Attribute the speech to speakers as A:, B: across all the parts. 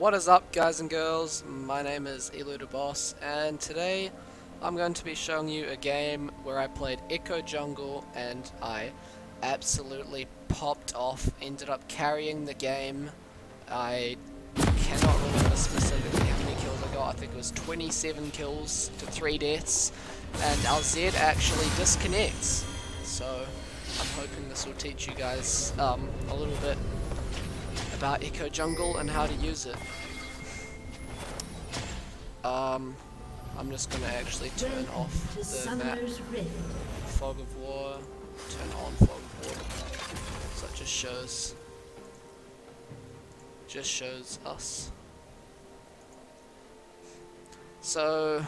A: What is up, guys and girls? My name is EKKO, and today I'm going to be showing you a game where I played EKKO Jungle and I absolutely popped off, ended up carrying the game. I cannot remember specifically how many kills I got. I think it was 27 kills to 3 deaths, and our Z actually disconnects. So I'm hoping this will teach you guys a little bit about EKKO Jungle and how to use it. I'm just gonna actually turn off the map Fog of War, turn on Fog of War, so it just shows us. So,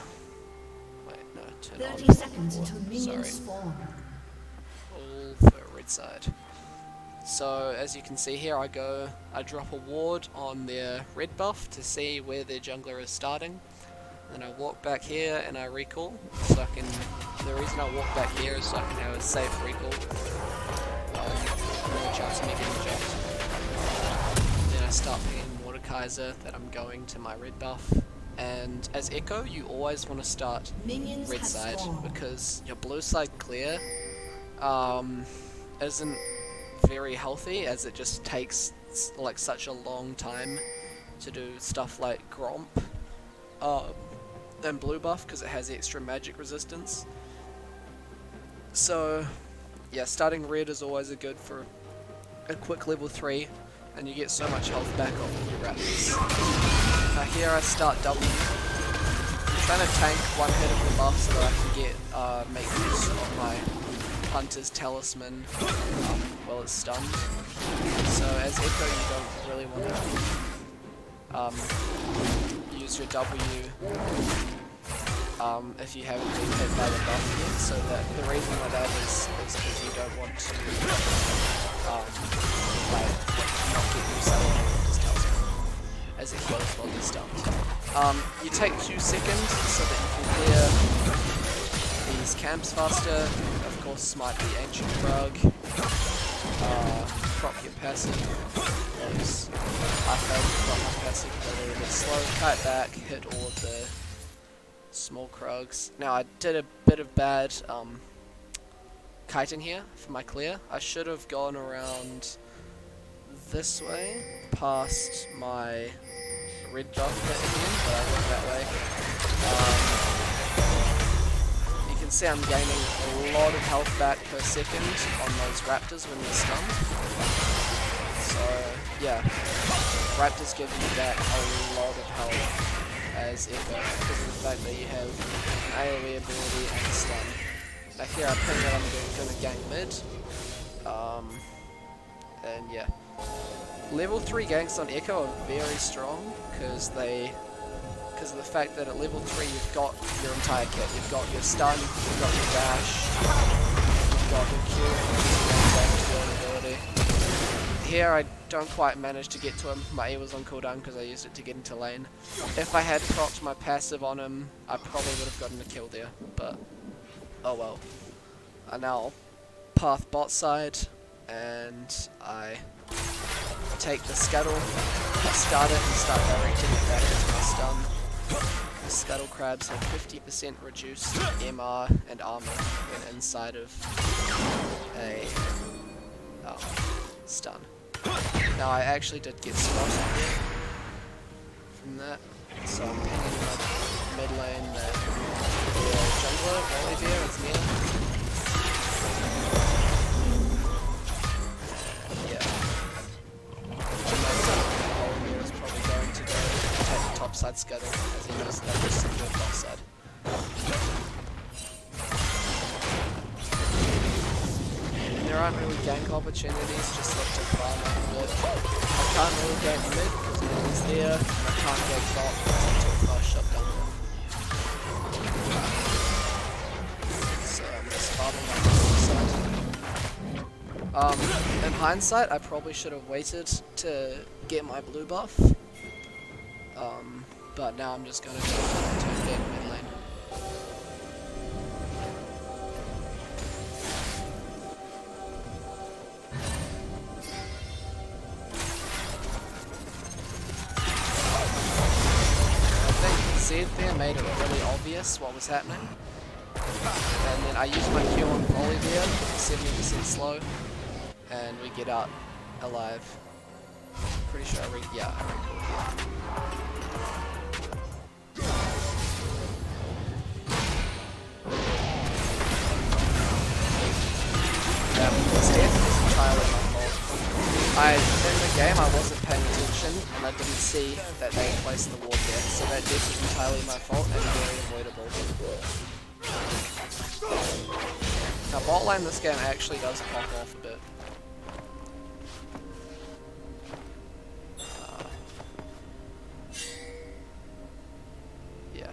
A: wait, no, turn on
B: 30 seconds until minions spawn.
A: All for red side. So as you can see here, I drop a ward on their red buff to see where their jungler is starting. Then I walk back here and I recall. So the reason I walk back here is so I can have a safe recall. No chance of me getting jumped. Then I start pinging Mordekaiser that I'm going to my red buff. And as EKKO, you always want to start
B: Minions
A: red side
B: spawned.
A: because your blue side clear isn't very healthy, as it just takes like such a long time to do stuff like Gromp and blue buff because it has extra magic resistance. So yeah, starting red is always good for a quick level 3, and you get so much health back off your raptors. Now here I start W. I'm trying to tank one hit of the buff so that I can get make use of my Hunter's Talisman while it's stunned. So as EKKO, you don't really want to use your W if you haven't been hit by the buff yet. So that the reason why that is because you don't want to like not get yourself Hunter's Talisman as it heals while you're stunned. You take 2 seconds so that you can clear these camps faster. Of course, smite the ancient rug, prop your passive, because I failed to prop my passive, but a little bit slow, kite back, hit all of the small krugs. Now I did a bit of bad kiting here for my clear. I should have gone around this way, past my red buff bit again, but I went that way. You can see I'm gaining a lot of health back per second on those raptors when they're stunned. So yeah, raptors give you back a lot of health as EKKO because of the fact that you have an AoE ability and a stun. Now here I think that I'm going to gank mid. And yeah. Level 3 ganks on EKKO are very strong because of the fact that at level 3 you've got your entire kit. You've got your stun, you've got your dash, you've got your Q, which is your ability. Here I don't quite manage to get to him. My E was on cooldown because I used it to get into lane. If I had procced my passive on him, I probably would have gotten a kill there, but oh well. I now path bot side and I take the scuttle, I start it and start directing it back into my stun. The scuttle crabs have 50% reduced MR and armor when inside of a stun. Now I actually did get spotted here from that, so I'm pinging my mid lane that the jungler, Olivier, is near. Side scuttle as he knows that there's some good off side. And there aren't really gank opportunities, just left to farm a bit. I can't really gank mid because mid is there, and I can't gank bot because I took fast shot down there. So I'm just farming up the side. In hindsight, I probably should have waited to get my blue buff. But now I'm just going to turn dead mid lane. Z there made it really obvious what was happening. And then I used my Q on volley there, 70% slow, and we get out alive. Pretty sure I recalled here. That was entirely my fault. In the game I wasn't paying attention and I didn't see that they placed the ward there, so that death was entirely my fault and very avoidable. Now bot lane this game actually does pop off a bit. Yeah.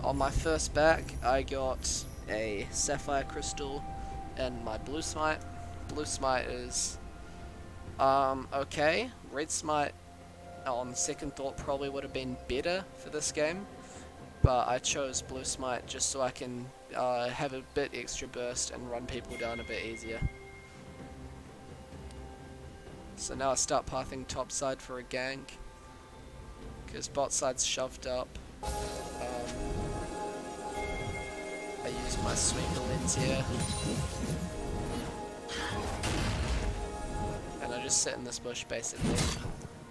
A: On my first back I got a Sapphire Crystal and my Blue Smite. Blue Smite is okay. Red Smite on second thought probably would have been better for this game, but I chose Blue Smite just so I can have a bit extra burst and run people down a bit easier. So now I start pathing top side for a gank, because bot side's shoved up. I use my sweeper lens here, and I just sit in this bush basically.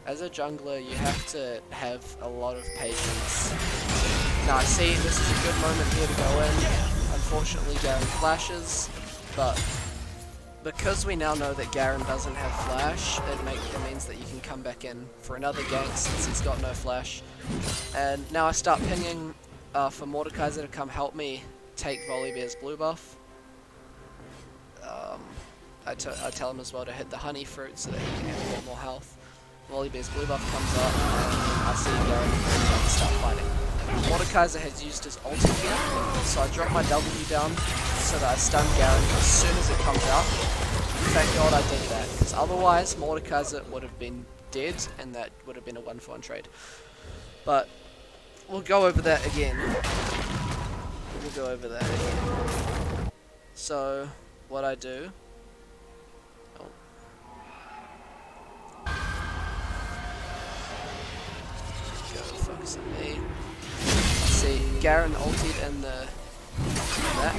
A: As a jungler, you have to have a lot of patience. Now I see this is a good moment here to go in. Unfortunately Garen flashes, but because we now know that Garen doesn't have flash, it means that you can come back in for another gank since he's got no flash. And now I start pinging for Mordekaiser to come help me take Volibear's blue buff. I tell him as well to hit the honey fruit so that he can have a bit more health. Volibear's blue buff comes up and I see Garen and start fighting. Mordekaiser has used his ulti here, so I drop my W down so that I stun Garen as soon as it comes out. Thank God I did that, because otherwise Mordekaiser would have been dead and that would have been a 1-for-1 trade. But we'll go over that again. So what I do, go focus on me. I see Garen ultied in that.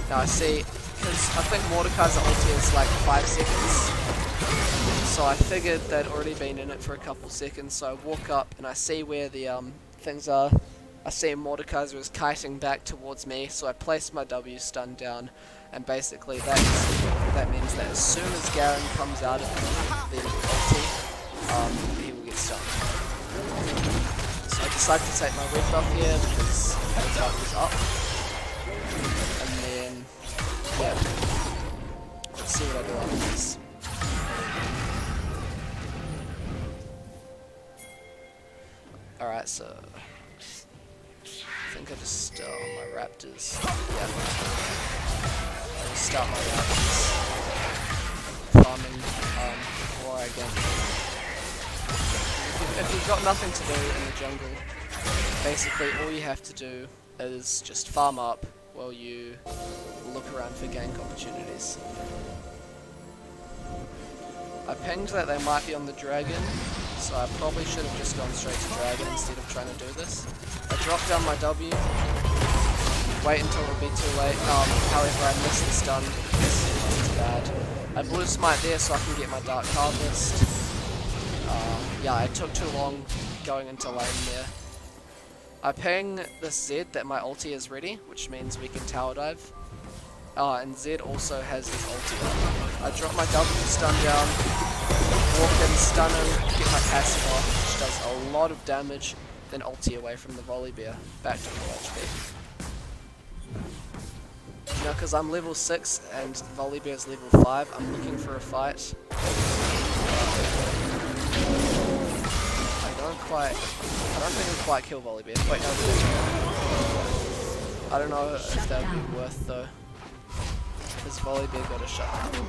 A: Now I see, because I think Mordekaiser ulti is like 5 seconds, so I figured they'd already been in it for a couple seconds, so I walk up and I see where the things are. I see Mordekaiser is kiting back towards me, so I place my W stun down, and basically that means that as soon as Garen comes out of the ulti, he will get stunned. So I decide to take my red buff here because his buff is up, and then yeah, let's see what I do after this. Alright, so I think I just start on my Raptors. Yeah. I just start my Raptors farming before I get. If you've got nothing to do in the jungle, basically all you have to do is just farm up while you look around for gank opportunities. I pinged that they might be on the dragon, so I probably should have just gone straight to dragon instead of trying to do this. I drop down my W, wait until it'll be too late. However, I missed the stun. It's bad. I blue smite there so I can get my dark harvest. Yeah, I took too long going into lane there. I ping this Z that my ulti is ready, which means we can tower dive. And Z also has his ulti. I drop my W stun down, walk in, stun him, get my passive off, which does a lot of damage, then ulti away from the Volibear, back to full HP. Now, because I'm level 6 and Volibear's level 5, I'm looking for a fight. I don't think I can quite kill Volibear. Wait, no, I don't know if that would be worth though, because Volibear got a shutdown.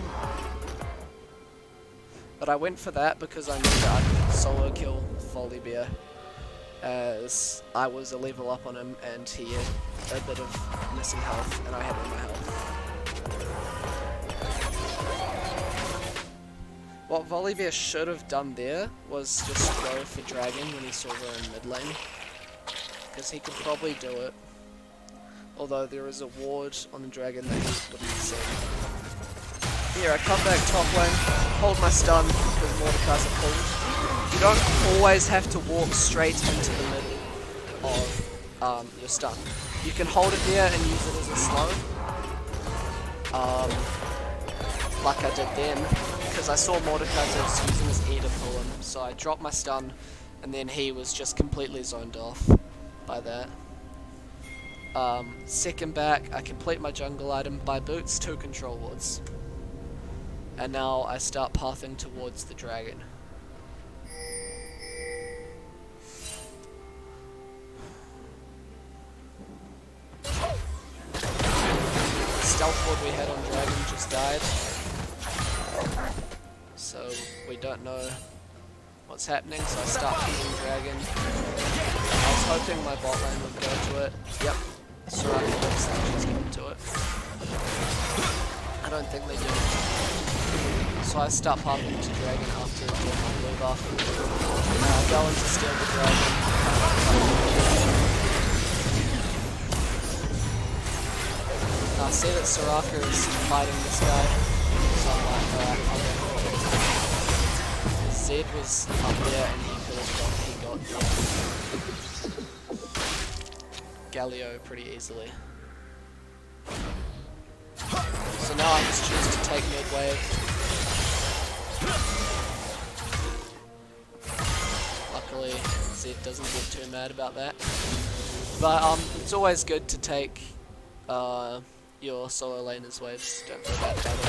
A: But I went for that because I knew that I could solo kill Volibear, as I was a level up on him and he had a bit of missing health and I had all my health. What What Volibear should have done there was just go for Dragon when he saw we're in mid lane. Because he could probably do it. Although there is a ward on the Dragon that he wouldn't see. Here, I come back top lane, hold my stun because Mordekaiser pulled. You don't always have to walk straight into the middle of your stun. You can hold it there and use it as a slow. Like I did then, because I saw Mordekaiser was using his E to pull him. So I dropped my stun, and then he was just completely zoned off by that. Second back, I complete my jungle item by boots 2 control wards. And now I start pathing towards the dragon. Stealth ward we had on dragon just died. So we don't know what's happening, so I start feeding dragon. I was hoping my bot lane would go to it. Yep. Soraka looks like she's going to it. I don't think they do. So I start pathing to dragon after doing my blue buff. Go in to steal the dragon. I see that Soraka is fighting this guy. So I'm like, alright, I'll go. Zed was up there and he could have got Galio pretty easily. So now I just choose to take mid wave. Luckily, Zed doesn't get too mad about that. But it's always good to take your solo laner's waves. Don't feel bad about it.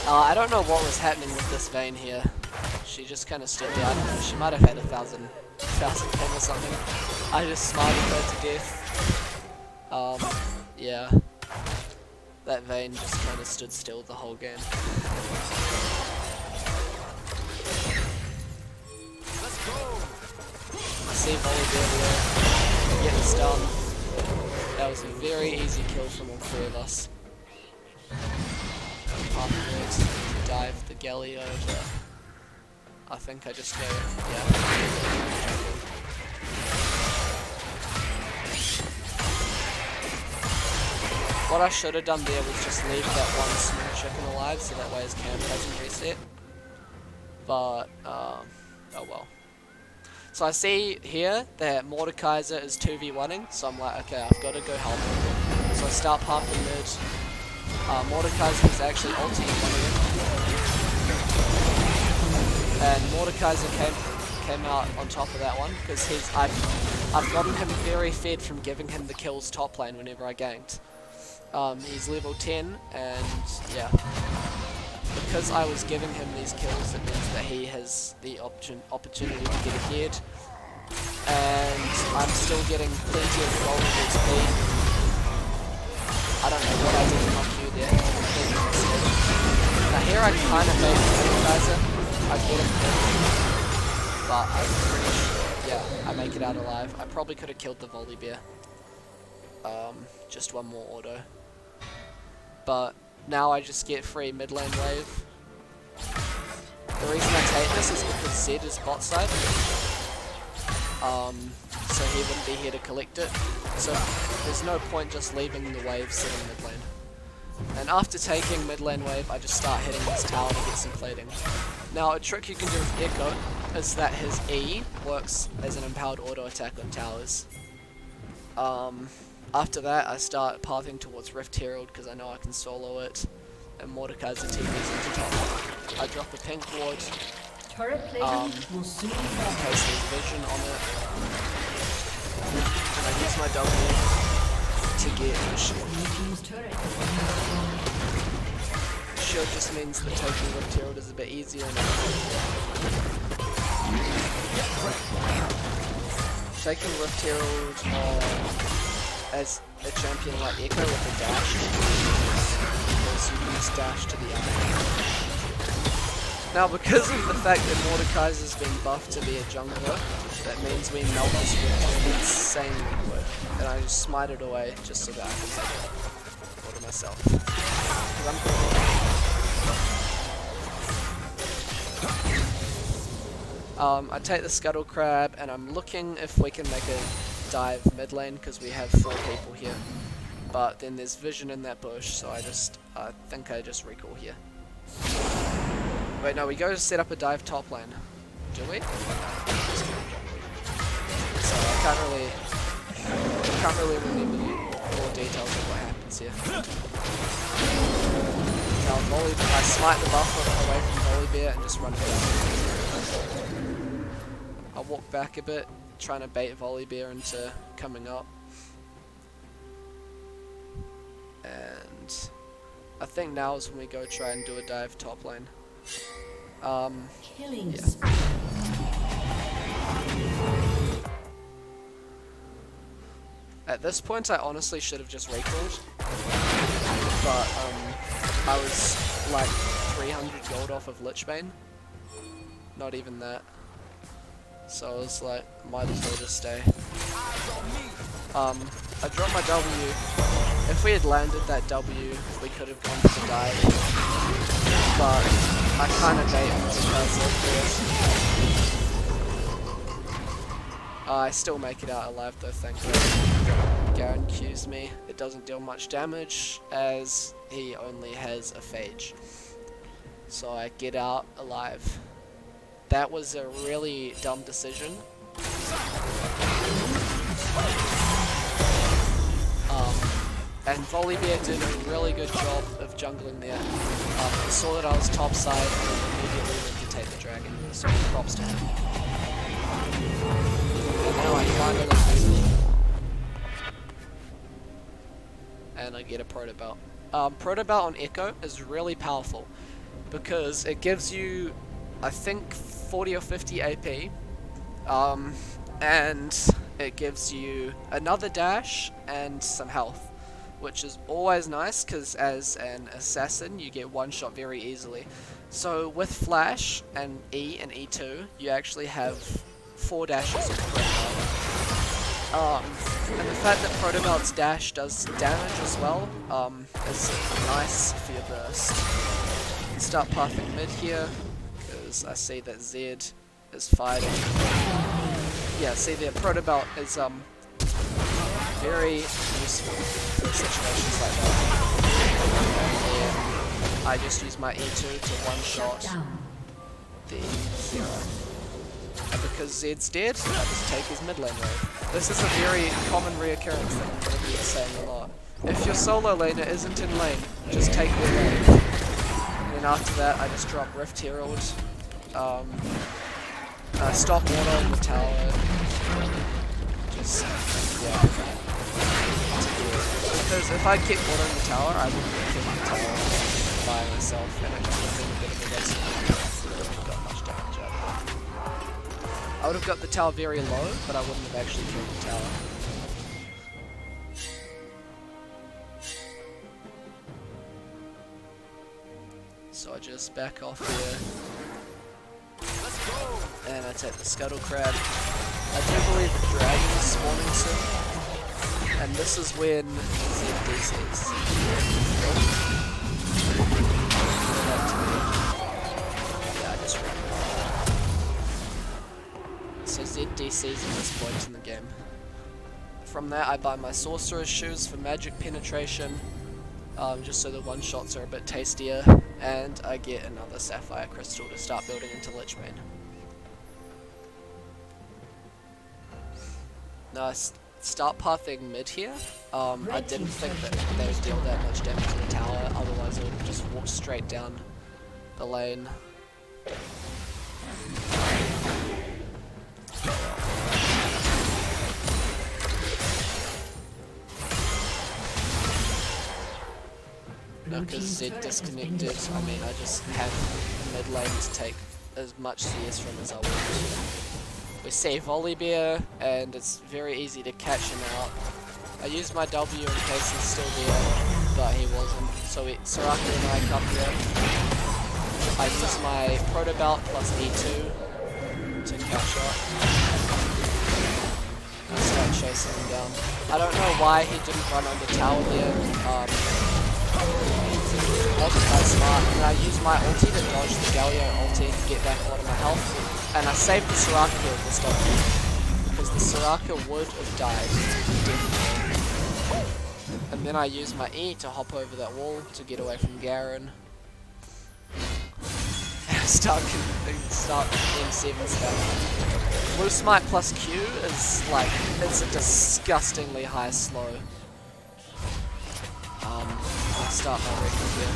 A: I don't know what was happening with this Vayne here. She just kind of stood there. I don't know. She might have had 1,000 ping or something. I just smited her to death. Yeah. That Vayne just kind of stood still the whole game. Let's go. I see Volibear there. Get the stun. That was a very easy kill from all 3 of us. Afterwards, dive the Galio over. I think I just go, yeah. What I should have done there was just leave that one small chicken alive so that way his camp doesn't reset. But, oh well. So I see here that Mordekaiser is 2v1ing, so I'm like, okay, I've got to go help him. So I start pathing mid. Mordekaiser is actually ulting coming in. And Mordekaiser came out on top of that one, because I've gotten him very fed from giving him the kills top lane whenever I ganked. He's level 10, and yeah. Because I was giving him these kills, it means that he has the opportunity to get ahead. And I'm still getting plenty of golden XP. I don't know what I did in my queue there. Now here I kind of made Mordekaiser. I get him killed. But I'm pretty sure, yeah, I make it out alive. I probably could have killed the Volibear. Just one more auto. But now I just get free mid lane wave. The reason I take this is because Zed is bot side. So he wouldn't be here to collect it. So there's no point just leaving the wave sitting mid lane. And after taking mid lane wave, I just start hitting this tower to get some plating. Now a trick you can do with EKKO is that his E works as an empowered auto attack on towers. After that, I start pathing towards Rift Herald because I know I can solo it, and Mordekaiser TP's into top. I drop a pink ward, in case there's vision on it, and I use my W to get a shield. Shield just means that taking Rift Herald is a bit easier now. Taking Rift Herald as a champion like EKKO with a dash, because you can just dash to the enemy. Now because of the fact that Mordekaiser's been buffed to be a jungler, that means we melt this with insanely quick, and I just smite it away just so that I can take it for myself. Because I'm cool. I take the Scuttle Crab, and I'm looking if we can make a dive mid lane, because we have 4 people here. But then there's vision in that bush, so I think I just recall here. Wait, no, we go to set up a dive top lane. Do we? So I can't really remember more details of what happens here. Now I smite the buff away from Volibear and just run it down. I'll walk back a bit, trying to bait Volibear into coming up. And I think now is when we go try and do a dive top lane.
B: Killing
A: Yeah. At this point, I honestly should have just recalled, but I was like 300 gold off of Lichbane, not even that, so I was like, might as well just stay. I dropped my W. If we had landed that W, we could have gone for the dive, but I kind of bait because of this. I still make it out alive though, thankfully. Garen Qs me. It doesn't deal much damage as he only has a phage. So I get out alive. That was a really dumb decision. And Volibear did a really good job of jungling there. He saw that I was top side and immediately went to take the dragon. So props to him. And now I finally lose it. And I get a proto belt. Proto belt on EKKO is really powerful because it gives you, I think, 40 or 50 AP, and it gives you another dash and some health, which is always nice because as an assassin you get one shot very easily. So with flash and E and E2 you actually have 4 dashes of Proto Belt. And the fact that Proto Belt's dash does damage as well is nice for your burst. Start pathing mid here because I see that Zed is fighting. Yeah, see the Proto Belt is very useful for situations like that. And then I just use my E2 to one-shot the Zero. And because Zed's dead, I just take his mid lane wave. This is a very common reoccurrence thing I'm going to be saying a lot. If your solo laner isn't in lane, just take their wave. And then after that, I just drop Rift Herald, stop water on the tower, just, yeah. Because if I kick water in the tower, I wouldn't have killed the tower by myself, and it just would have been a bit of a waste of time. I wouldn't have got much damage out of it. I would have got the tower very low, but I wouldn't have actually killed the tower. So I just back off here. And I take the Scuttle Crab. I do believe the dragon is spawning soon. And this is when Zed DCs. Yeah, I just ran. So Zed DCs at this point in the game. From that I buy my Sorcerer's Shoes for magic penetration, just so the one-shots are a bit tastier, and I get another Sapphire Crystal to start building into Lichbane. Now start pathing mid here. I didn't think that they would deal that much damage to the tower, otherwise I would have just walked straight down the lane. No, because Zed disconnected, I mean I just have mid lane to take as much CS from as I want. We see Volibear, and it's very easy to catch him out. I used my W in case he's still there, but he wasn't. So Soraka and I come here. I use my Proto Belt plus E2 to catch up. I start chasing him down. I don't know why he didn't run on the tower there. Multiply smart. and I use my ulti to dodge the Galio ulti to get back a lot of my health, and I saved the Soraka here with this dodge, because the Soraka would have died, definitely. And then I use my E to hop over that wall to get away from Garen. Start M7 stuff. Blue Smite plus Q is like, it's a disgustingly high slow. I'll start my record here.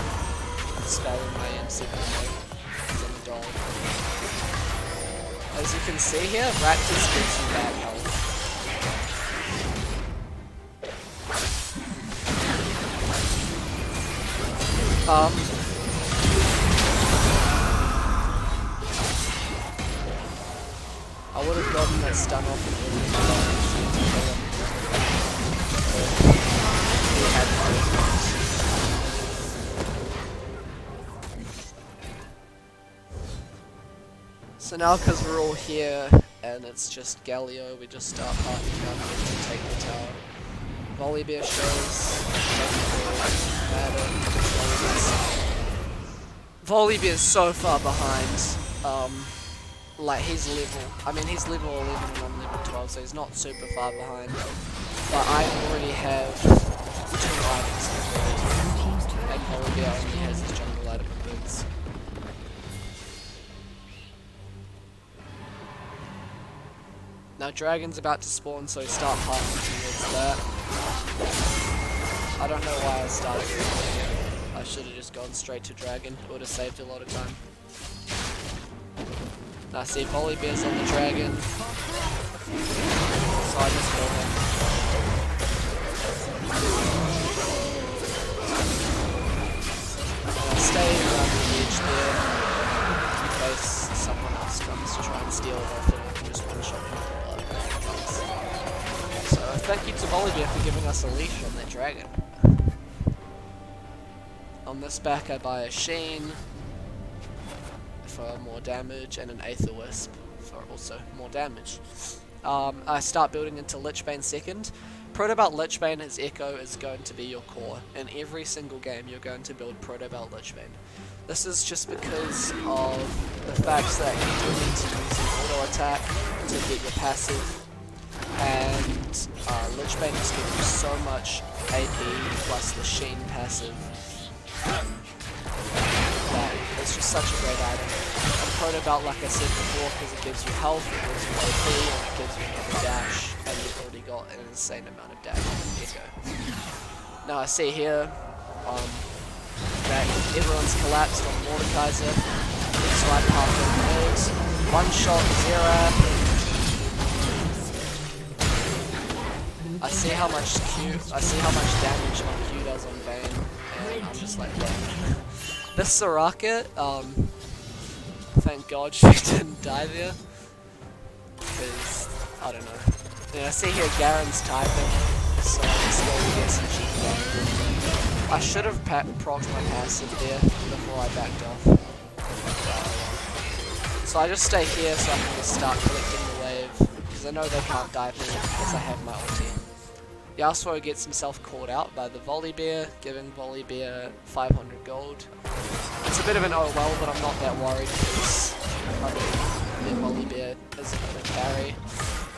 A: Spamming my M7 mode on the dog. As you can see here, Raptors gives you bad health. I would have gotten that stun off and really So now, because we're all here and it's just Galio, we just start parking down here to take the tower. Volibear shows. Volibear's so far behind. Like he's level 11 and I'm level 12, so he's not super far behind. But I already have 2 items completed, and Volibear only has his jungle item and boots. Now Dragon's about to spawn, so start parking towards that. I don't know why I started here. I should have just gone straight to Dragon. It would have saved a lot of time. Now I see Volibear's on the Dragon, so I just kill him. And I stay around the edge there in case someone else comes to try and steal it off him. I can just one-shot him. So thank you to Volibear for giving us a leash on that Dragon. On this back I buy a Sheen for more damage and an Aether Wisp for also more damage. I start building into Lichbane second. Protobelt Lichbane as EKKO is going to be your core. In every single game you're going to build Protobelt Lichbane. This is just because of the fact that you do need to use an auto attack to get your passive, and Lichbane just gives you so much AP plus the Sheen passive. It's just such a great item. And Protobelt, like I said before, because it gives you health, it gives you AP, and it gives you another dash, and you've already got an insane amount of dash from EKKO. Now I see here that everyone's collapsed on Mordekaiser, so I pass on mid, one shot, Zera. I see how much damage my Q does on Vayne, and I'm just like, yeah. This Soraka, thank God she didn't die there, because, I don't know. Yeah, I see here Garen's typing, so I'm just going to get some cheap Garen. I should have procced my passive there before I backed off. So I just stay here so I can just start collecting the wave, because I know they can't dive me because I have my ulti. Yasuo gets himself caught out by the Volibear, giving Volibear 500 gold. It's a bit of an oh well, but I'm not that worried because the Volibear isn't going to carry.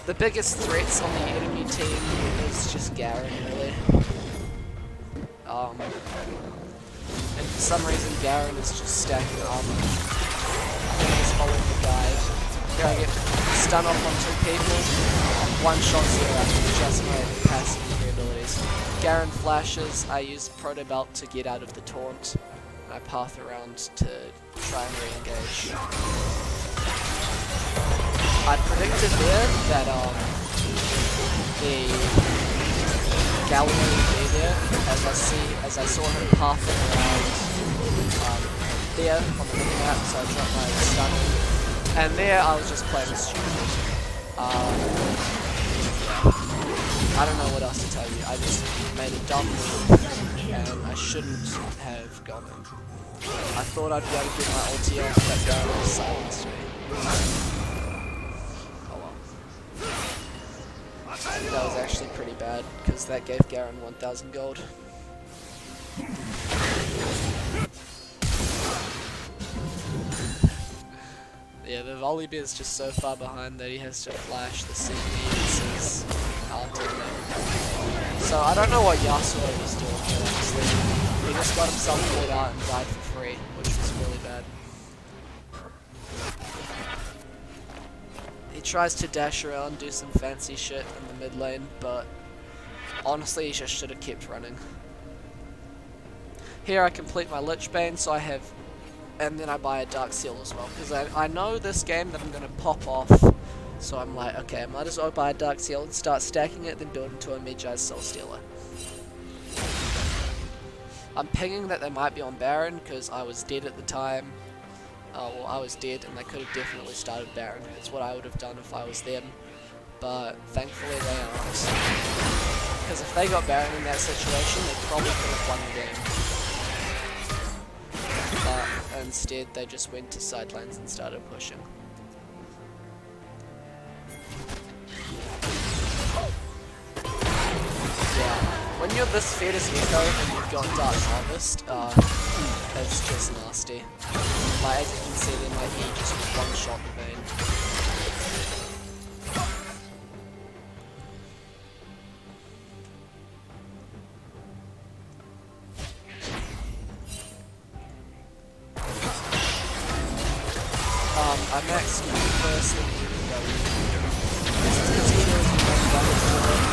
A: The biggest threats on the enemy team is just Garen, really. And for some reason Garen is just stacking armor. I'm just following the guide. Here I get stun off on 2 people, one shot Zera, just my passive abilities. Garen flashes, I use Protobelt to get out of the taunt, and I path around to try and re-engage. I predicted there that the Galio would be there, as I saw him pathing around there on the map, so I dropped my stun. And there I was just playing stupid. I don't know what else to tell you. I just made a dumb move and I shouldn't have gone in. I thought I'd be able to get my ulti off, but Garen was silenced me. Oh well. That was actually pretty bad, because that gave Garen 1000 gold. Yeah, the Volibear is just so far behind that he has to flash the second he uses ultimate. So I don't know what Yasuo was doing here, honestly. He just got himself caught out and died for free, which was really bad. He tries to dash around, do some fancy shit in the mid lane, but honestly he just should have kept running. Here I complete my Lich Bane, so I have, and then I buy a Dark Seal as well, because I know this game that I'm going to pop off, so I'm like, okay, I might as well buy a Dark Seal and start stacking it, then build into a Medjay's Soul Stealer. I'm pinging that they might be on Baron, because I was dead at the time. Well, I was dead, and they could have definitely started Baron. It's what I would have done if I was them, but thankfully they aren't. Because if they got Baron in that situation, they probably could have won the game. But instead, they just went to side lanes and started pushing. Yeah, when you're this fed as EKKO and you've got Dark Harvest, it's just nasty. Like, as you can see there, my E just one-shot the vein. I maxed first and this is because he knows one damage for it.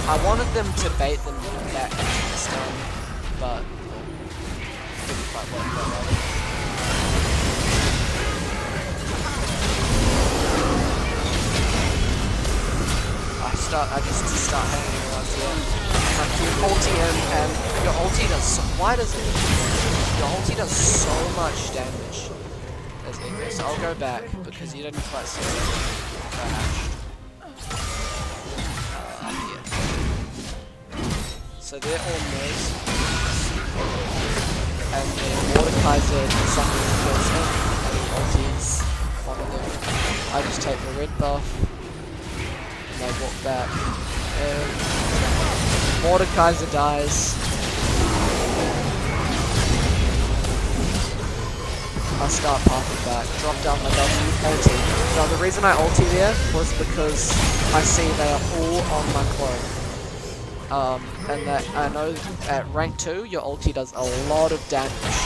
A: I wanted them to bait them back into the stun, but didn't quite work that well. I just start hanging around here. I keep ulti in, and your ulti does so, why does it? Your ulti does so much damage. As EKKO, so I'll go back because you didn't quite see it. Here. So they're all mid, and then Mordekaiser suddenly kills him, and he ultis one of them. I just take the red buff. I walk back, and Mordekaiser dies. I start pathing back, drop down my W, ulti. Now the reason I ulti there was because I see they are all on my clone. And that I know at rank 2 your ulti does a lot of damage,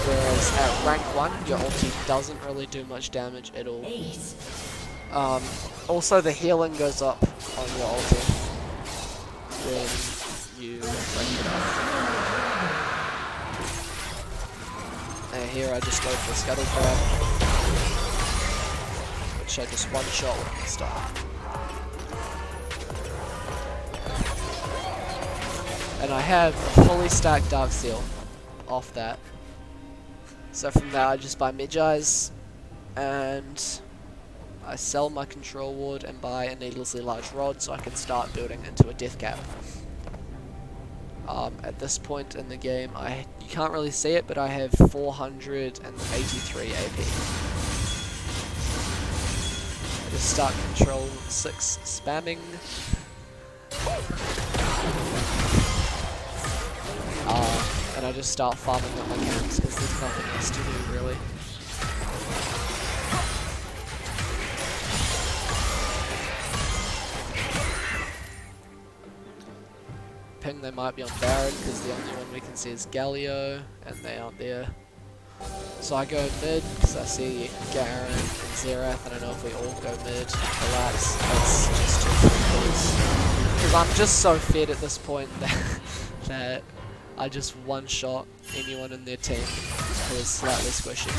A: whereas at rank 1 your ulti doesn't really do much damage at all. Also the healing goes up on your ulti when you rank it up. And here I just go for the Scuttle Crab, which I just one-shot with my staff. And I have a fully stacked Dark Seal off that. So from there I just buy Medjay's, and I sell my Control Ward and buy a needlessly large rod so I can start building into a death cap. At this point in the game, you can't really see it, but I have 483 AP. I just start Control 6 spamming. And I just start farming up my camps because there's nothing else to do really. Ping they might be on Baron because the only one we can see is Galio and they aren't there. So I go mid because I see Garen and Xerath, and I know if we all go mid, relax, it's just too close. Because I'm just so fed at this point that I just one-shot anyone in their team who is slightly squishy.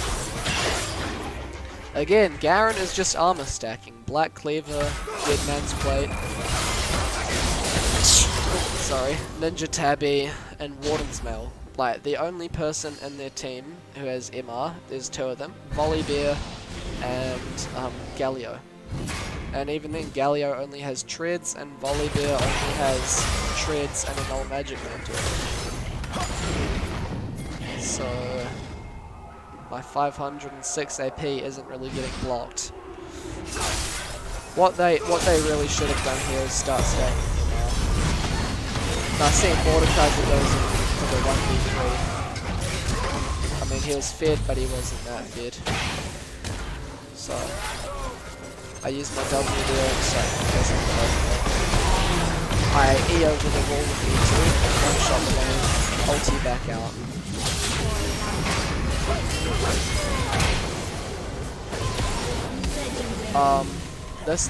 A: Again, Garen is just armor stacking. Black Cleaver, Dead Man's Plate, sorry, Ninja Tabby, and Warden's Mail. Like, the only person in their team who has MR, there's two of them, Volibear and Galio. And even then, Galio only has treads, and Volibear only has treads and an old magic mantle. So my 506 AP isn't really getting blocked. What they really should have done here is start stacking MR. I see Mordekaiser goes in for the 1v3. I mean, he was fed, but he wasn't that fed. So I use my W there so I E over the wall with E2, one shot the lane, ulti back out.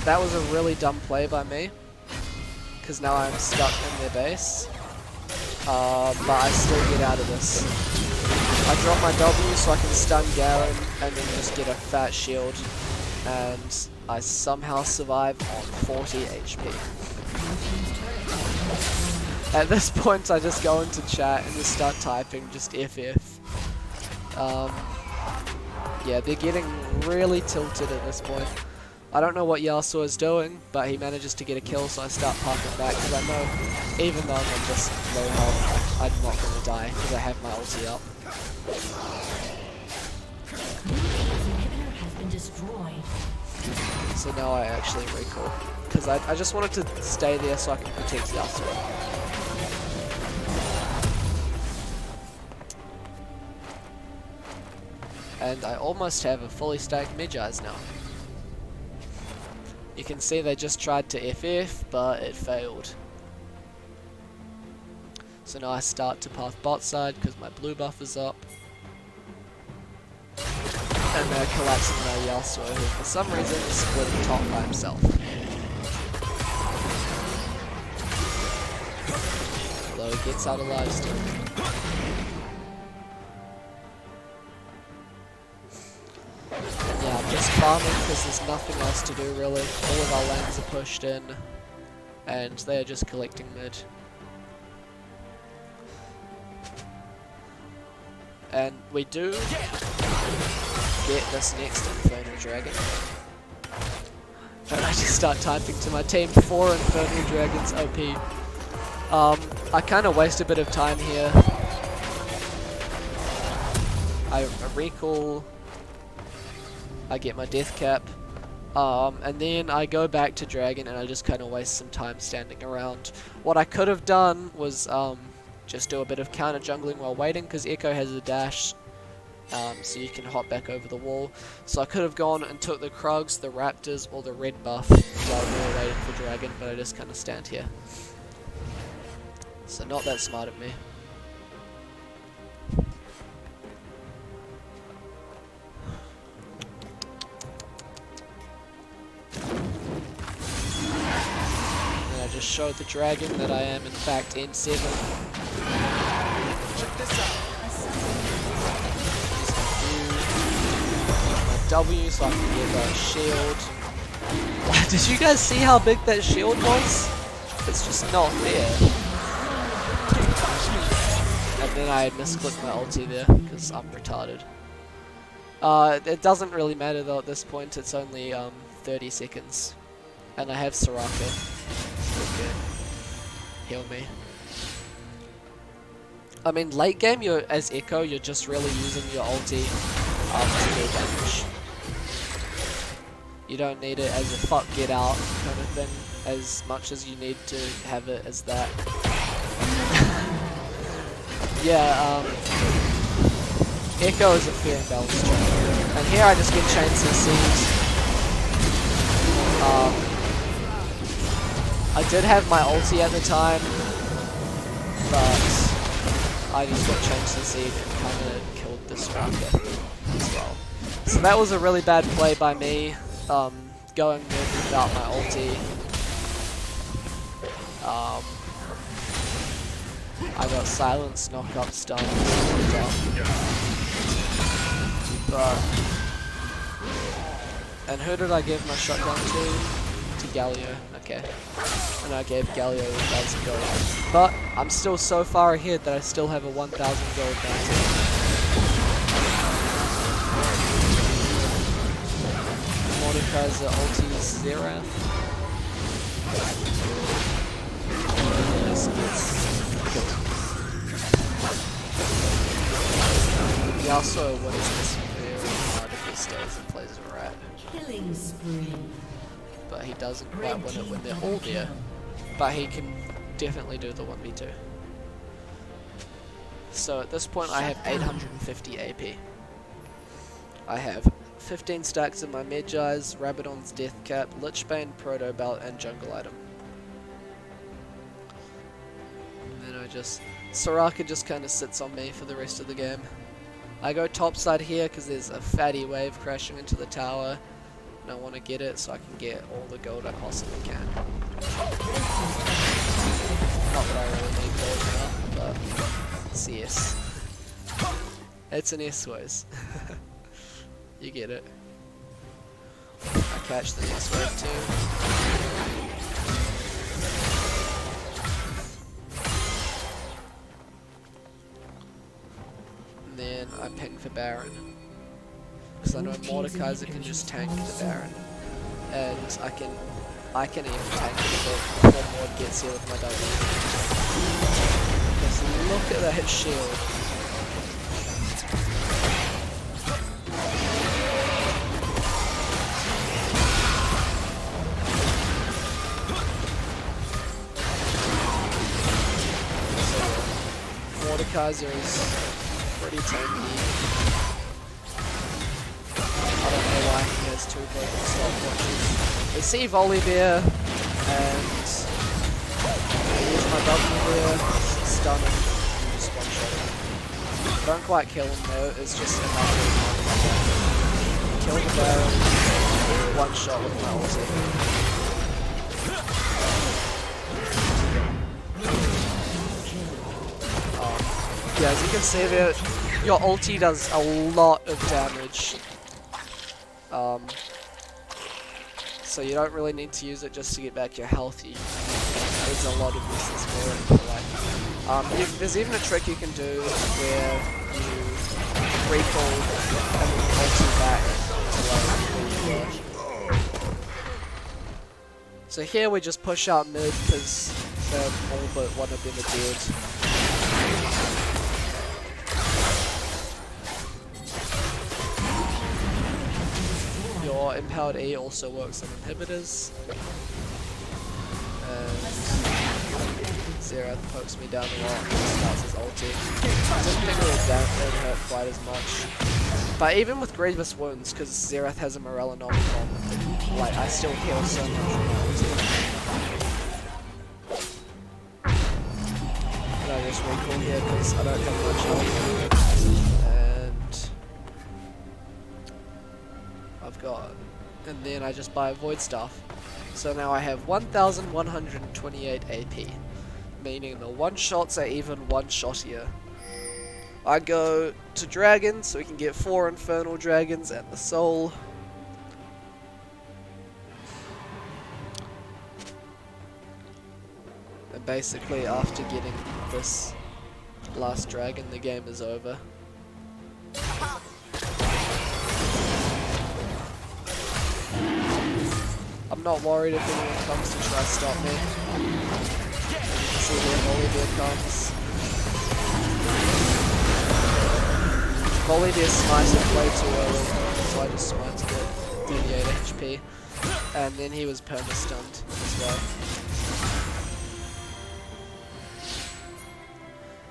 A: That was a really dumb play by me, because now I'm stuck in their base. But I still get out of this. I drop my W so I can stun Garen and then just get a fat shield, and I somehow survive on 40 HP. At this point I just go into chat and just start typing just FF. Yeah, they're getting really tilted at this point. I don't know what Yasuo is doing, but he manages to get a kill, so I start parking back, because I know, even though I'm just low health, I'm not going to die, because I have my ulti up. So now I actually recall, because I just wanted to stay there so I can protect Yasuo. And I almost have a fully stacked Magi's now. You can see they just tried to FF, but it failed. So now I start to path bot side because my blue buff is up. And they're collapsing my Yasuo, who for some reason is splitting top by himself. Although he gets out alive still. Yeah, I'm just farming because there's nothing else to do really. All of our lanes are pushed in, and they are just collecting mid. And we do get this next Infernal Dragon. And I just start typing to my team, 4 Infernal Dragons OP. I kind of waste a bit of time here. I recall, I get my death cap, and then I go back to Dragon and I just kind of waste some time standing around. What I could have done was just do a bit of counter jungling while waiting, because EKKO has a dash, so you can hop back over the wall. So I could have gone and took the Krugs, the Raptors, or the red buff while we were waiting for Dragon, but I just kind of stand here. So not that smart of me. Show the Dragon that I am in fact N7. Check this out. My W so I can get a shield. Did you guys see how big that shield was? It's just not fair. And then I misclicked my ulti there because I'm retarded. It doesn't really matter though at this point. It's only 30 seconds, and I have Soraka. Okay. Heal me. I mean, late game, as EKKO, you're just really using your ulti to do damage. You don't need it as a fuck get out kind of thing, as much as you need to have it as that. Yeah, EKKO is a fair and balanced champion. And here I just get chains CC'd. I did have my ulti at the time, but I just got changed to seed and kind of killed the striker as well. So that was a really bad play by me, going mid without my ulti. I got silence, knock up, stun, and who did I give my shotgun to? To Galio, okay. And I gave Galio 1,000 gold. But I'm still so far ahead that I still have a 1,000 gold bounty. Mordekaiser ultis Xerath. This gets killed. Yasuo wins this very hard if he stays and plays a rat.
B: Killing spree.
A: But he doesn't quite win it when they're all there. But he can definitely do the 1v2. So at this point I have 850 AP. I have 15 stacks in my Medjai's, Rabadon's Death Cap, Lichbane, Proto Belt, and Jungle Item. And then I just... Soraka just kind of sits on me for the rest of the game. I go topside here because there's a fatty wave crashing into the tower. And I want to get it so I can get all the gold I possibly can. Not that I really need gold now, but CS. It's an S-Ways. You get it. I catch the next wave too. And then I ping for Baron. Because I know Mordekaiser can just tank the Baron. And I can even tank it a bit before Mord gets here with my W. Just look at that shield. Mordekaiser is pretty tanky. I don't know why he has two broken stopwatches. We see Volibear, and I use my W here, stun him, and just one shot him. Don't quite kill him though, it's just a matter of time. Kill the Baron, one shot with my ulti. Yeah, as you can see there, your ulti does a lot of damage. So you don't really need to use it just to get back your health. There's a lot of uses for it. There's even a trick you can do where you recall and then ulti back to where you were. So here we just push out mid because all but one of them are dead. Your Empowered E also works on inhibitors. And Xerath pokes me down the wall and starts his ulti. Didn't think it would hurt quite as much. But even with Grievous Wounds, because Xerath has a Morellonomicon, like, I still heal so much from my ulti. And I just recall here because I don't have much health. And then I just buy a Void Staff. So now I have 1128 AP, meaning the one-shots are even one-shottier. I go to Dragons, so we can get 4 Infernal Dragons and the Soul. And basically after getting this last dragon, the game is over. I'm not worried if anyone comes to try to stop me. You can see where Volibear comes. Volibear smited way too early, so I just smited it, 38 HP. And then he was perma-stunned as well.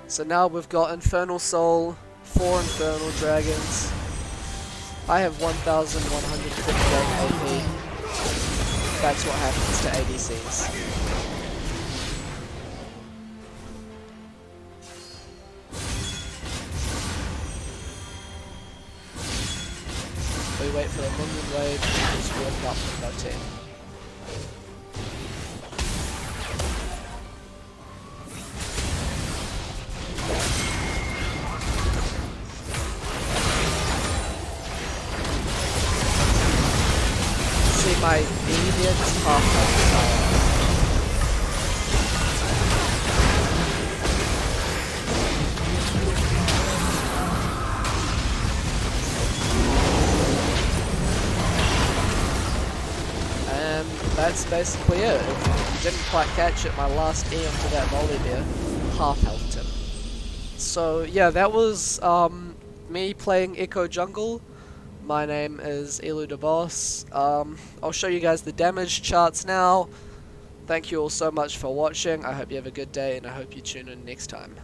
A: So now we've got Infernal Soul, 4 Infernal Dragons. I have 1158 AP. That's what happens to ADCs. We wait for the minion wave and just walk up with our team. My immediate half of the tower. And that's basically it. If you didn't quite catch it, my last E onto that Volibear half-healthed him. So yeah, that was me playing EKKO Jungle. My name is EluDaBoss. I'll show you guys the damage charts now. Thank you all so much for watching. I hope you have a good day and I hope you tune in next time.